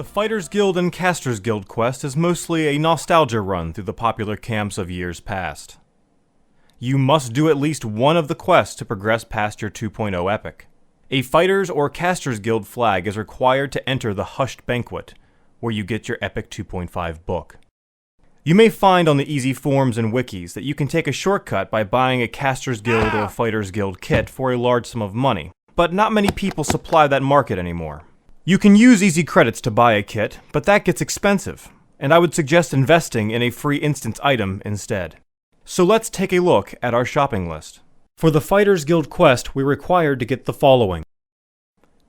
Fighters Guild and Casters Guild quest is mostly a nostalgia run through the popular camps of years past. You must do at least one of the quests to progress past your 2.0 epic. A Fighters or Casters Guild flag is required to enter the Hushed Banquet, where you get your Epic 2.5 book. You may find on the easy forums and wikis that you can take a shortcut by buying a Casters Guild or Fighters Guild kit for a large sum of money, but not many people supply that market anymore. You can use easy credits to buy a kit, but that gets expensive, and I would suggest investing in a free instance item instead. So let's take a look at our shopping list. For the Fighters Guild quest, we're required to get the following: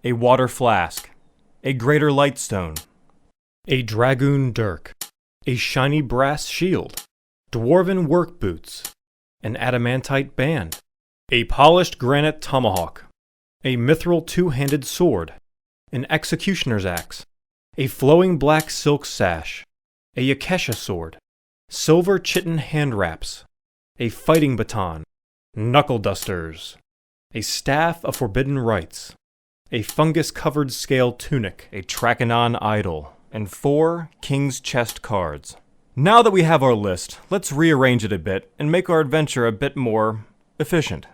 a water flask, a greater lightstone, a dragoon dirk, a shiny brass shield, dwarven work boots, an adamantite band, a polished granite tomahawk, a mithril two-handed sword, an executioner's axe, a flowing black silk sash, a yakesha sword, silver chitin hand wraps, a fighting baton, knuckle dusters, a staff of forbidden rites, a fungus-covered scale tunic, a Trachanon idol, and 4 King's Chest cards. Now that we have our list, let's rearrange it a bit and make our adventure a bit more efficient.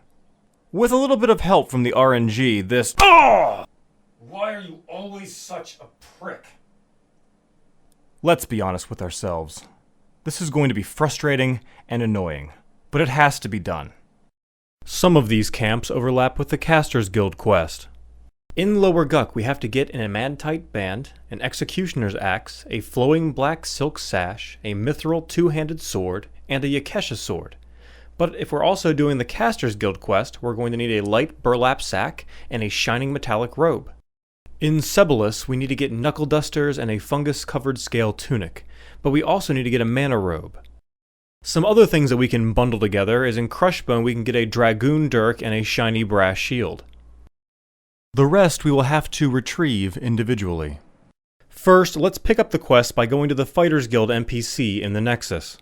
With a little bit of help from the RNG, this Why are you always such a prick? Let's be honest with ourselves. This is going to be frustrating and annoying, but it has to be done. Some of these camps overlap with the Casters Guild quest. In Lower Guck, we have to get an adamantite band, an executioner's axe, a flowing black silk sash, a mithril two-handed sword, and a yakesha sword. But if we're also doing the Casters Guild quest, we're going to need a light burlap sack and a shining metallic robe. In Cebalus, we need to get knuckle dusters and a fungus-covered scale tunic, but we also need to get a mana robe. Some other things that we can bundle together is in Crushbone we can get a dragoon dirk and a shiny brass shield. The rest we will have to retrieve individually. First, let's pick up the quest by going to the Fighters Guild NPC in the Nexus.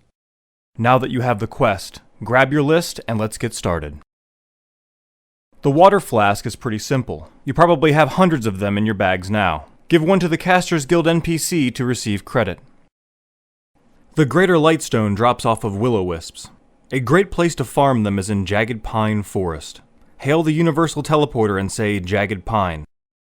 Now that you have the quest, grab your list and let's get started. The water flask is pretty simple. You probably have hundreds of them in your bags now. Give one to the Casters Guild NPC to receive credit. The Greater Lightstone drops off of Will-O-Wisps. A great place to farm them is in Jagged Pine Forest. Hail the Universal Teleporter and say Jagged Pine.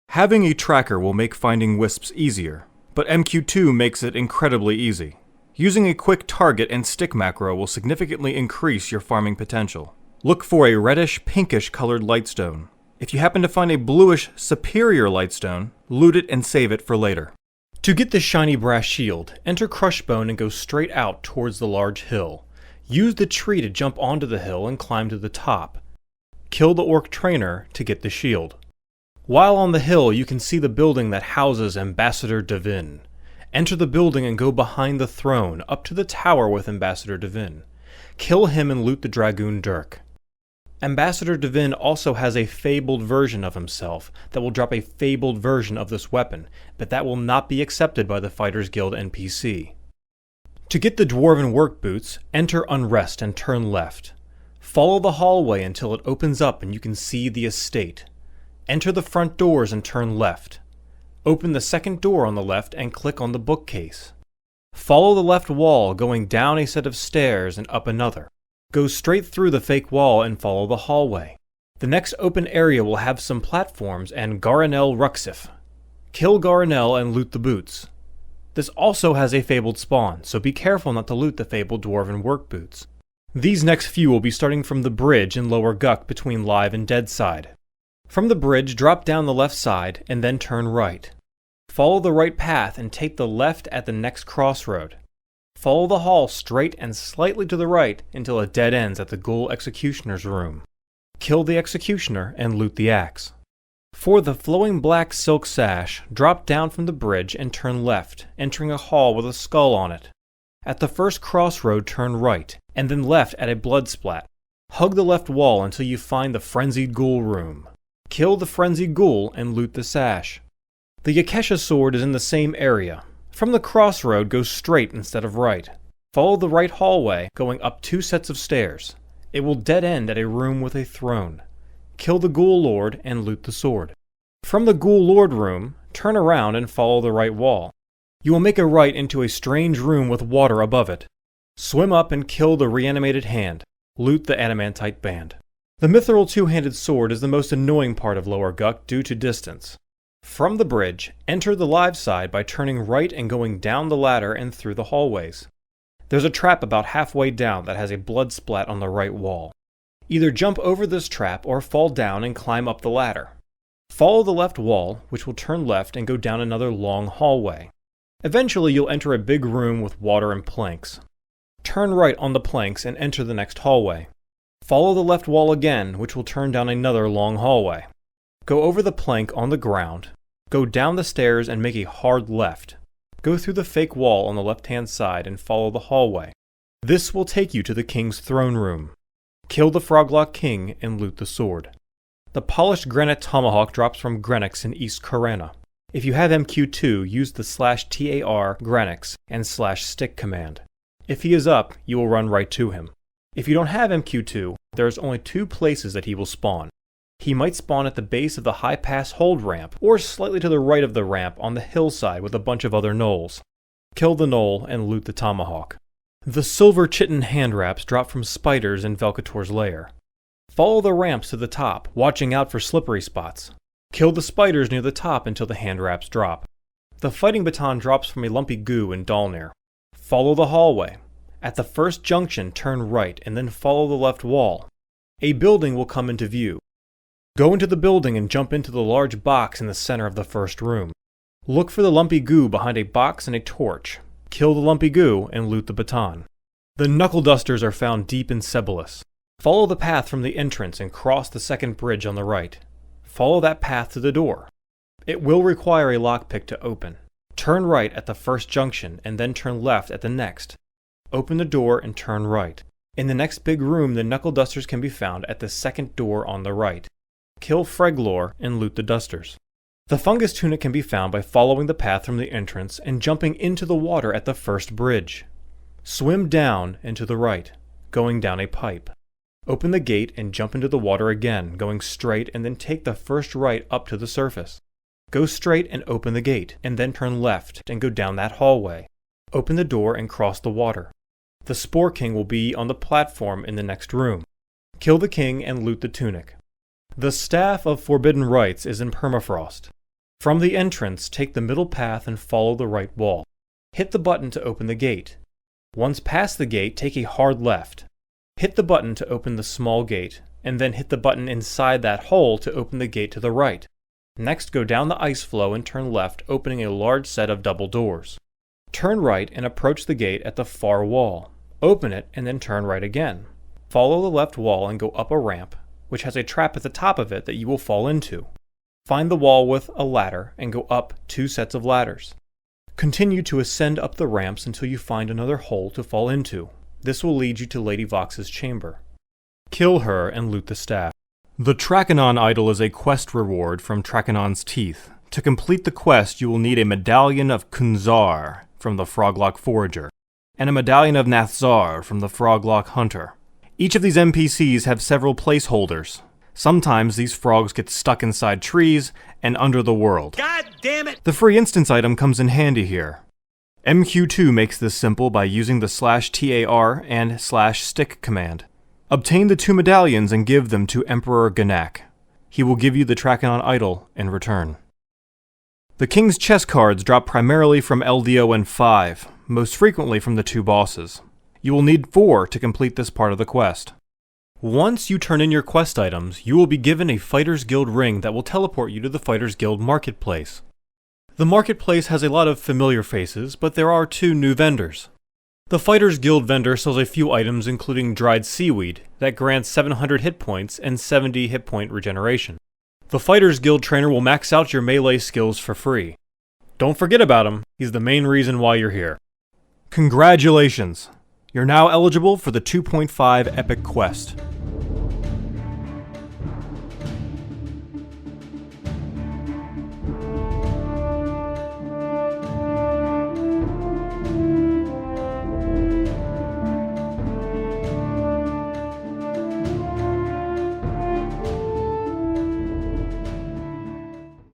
Having a tracker will make finding wisps easier, but MQ2 makes it incredibly easy. Using a quick target and stick macro will significantly increase your farming potential. Look for a reddish-pinkish colored lightstone. If you happen to find a bluish superior lightstone, loot it and save it for later. To get the shiny brass shield, enter Crushbone and go straight out towards the large hill. Use the tree to jump onto the hill and climb to the top. Kill the orc trainer to get the shield. While on the hill, you can see the building that houses Ambassador Devin. Enter the building and go behind the throne, up to the tower with Ambassador Devin. Kill him and loot the dragoon dirk. Ambassador Devin also has a fabled version of himself that will drop a fabled version of this weapon, but that will not be accepted by the Fighters Guild NPC. To get the dwarven work boots, enter Unrest and turn left. Follow the hallway until it opens up and you can see the estate. Enter the front doors and turn left. Open the second door on the left and click on the bookcase. Follow the left wall, going down a set of stairs and up another. Go straight through the fake wall and follow the hallway. The next open area will have some platforms and Garinel Ruxif. Kill Garinel and loot the boots. This also has a fabled spawn, so be careful not to loot the fabled dwarven work boots. These next few will be starting from the bridge in Lower Guck between Live and Dead side. From the bridge, drop down the left side and then turn right. Follow the right path and take the left at the next crossroad. Follow the hall straight and slightly to the right until it dead ends at the Ghoul Executioner's room. Kill the Executioner and loot the axe. For the flowing black silk sash, drop down from the bridge and turn left, entering a hall with a skull on it. At the first crossroad, turn right, and then left at a blood splat. Hug the left wall until you find the Frenzied Ghoul room. Kill the Frenzied Ghoul and loot the sash. The Yakesha sword is in the same area. From the crossroad, go straight instead of right. Follow the right hallway, going up 2 sets of stairs. It will dead end at a room with a throne. Kill the Ghoul Lord and loot the sword. From the Ghoul Lord room, turn around and follow the right wall. You will make a right into a strange room with water above it. Swim up and kill the reanimated hand. Loot the adamantite band. The mithril two-handed sword is the most annoying part of Lower Guck due to distance. From the bridge, enter the live side by turning right and going down the ladder and through the hallways. There's a trap about halfway down that has a blood splat on the right wall. Either jump over this trap or fall down and climb up the ladder. Follow the left wall, which will turn left and go down another long hallway. Eventually you'll enter a big room with water and planks. Turn right on the planks and enter the next hallway. Follow the left wall again, which will turn down another long hallway. Go over the plank on the ground. Go down the stairs and make a hard left. Go through the fake wall on the left-hand side and follow the hallway. This will take you to the king's throne room. Kill the Froglock King and loot the sword. The polished granite tomahawk drops from Grenix in East Corana. If you have MQ2, use the /TAR Grenix and /stick command. If he is up, you will run right to him. If you don't have MQ2, there is only 2 places that he will spawn. He might spawn at the base of the high pass hold ramp, or slightly to the right of the ramp on the hillside with a bunch of other gnolls. Kill the gnoll and loot the tomahawk. The silver chitin hand wraps drop from spiders in Velcator's lair. Follow the ramps to the top, watching out for slippery spots. Kill the spiders near the top until the hand wraps drop. The fighting baton drops from a lumpy goo in Dalnir. Follow the hallway. At the first junction, turn right and then follow the left wall. A building will come into view. Go into the building and jump into the large box in the center of the first room. Look for the lumpy goo behind a box and a torch. Kill the lumpy goo and loot the baton. The knuckle dusters are found deep in Cebalus. Follow the path from the entrance and cross the second bridge on the right. Follow that path to the door. It will require a lockpick to open. Turn right at the first junction and then turn left at the next. Open the door and turn right. In the next big room, the knuckle dusters can be found at the second door on the right. Kill Freglor and loot the dusters. The fungus tunic can be found by following the path from the entrance and jumping into the water at the first bridge. Swim down and to the right, going down a pipe. Open the gate and jump into the water again, going straight and then take the first right up to the surface. Go straight and open the gate, and then turn left and go down that hallway. Open the door and cross the water. The Spore King will be on the platform in the next room. Kill the king and loot the tunic. The Staff of Forbidden Rites is in permafrost. From the entrance, take the middle path and follow the right wall. Hit the button to open the gate. Once past the gate, take a hard left. Hit the button to open the small gate, and then hit the button inside that hole to open the gate to the right. Next, go down the ice floe and turn left, opening a large set of double doors. Turn right and approach the gate at the far wall. Open it and then turn right again. Follow the left wall and go up a ramp, which has a trap at the top of it that you will fall into. Find the wall with a ladder and go up 2 sets of ladders. Continue to ascend up the ramps until you find another hole to fall into. This will lead you to Lady Vox's chamber. Kill her and loot the staff. The Trachanon idol is a quest reward from Trachanon's Teeth. To complete the quest, you will need a medallion of Kunzar from the Froglock Forager, and a medallion of Nathzar from the Froglock Hunter. Each of these NPCs have several placeholders. Sometimes these frogs get stuck inside trees and under the world. God damn it! The free instance item comes in handy here. MQ2 makes this simple by using the /TAR and /stick command. Obtain the 2 medallions and give them to Emperor Ganak. He will give you the Trachanon idol in return. The King's chess cards drop primarily from LDO and 5, most frequently from the 2 bosses. You will need 4 to complete this part of the quest. Once you turn in your quest items, you will be given a Fighters Guild ring that will teleport you to the Fighters Guild marketplace. The marketplace has a lot of familiar faces, but there are 2 new vendors. The Fighters Guild vendor sells a few items including dried seaweed that grants 700 hit points and 70 hit point regeneration. The Fighters Guild trainer will max out your melee skills for free. Don't forget about him, he's the main reason why you're here. Congratulations! You're now eligible for the 2.5 Epic Quest.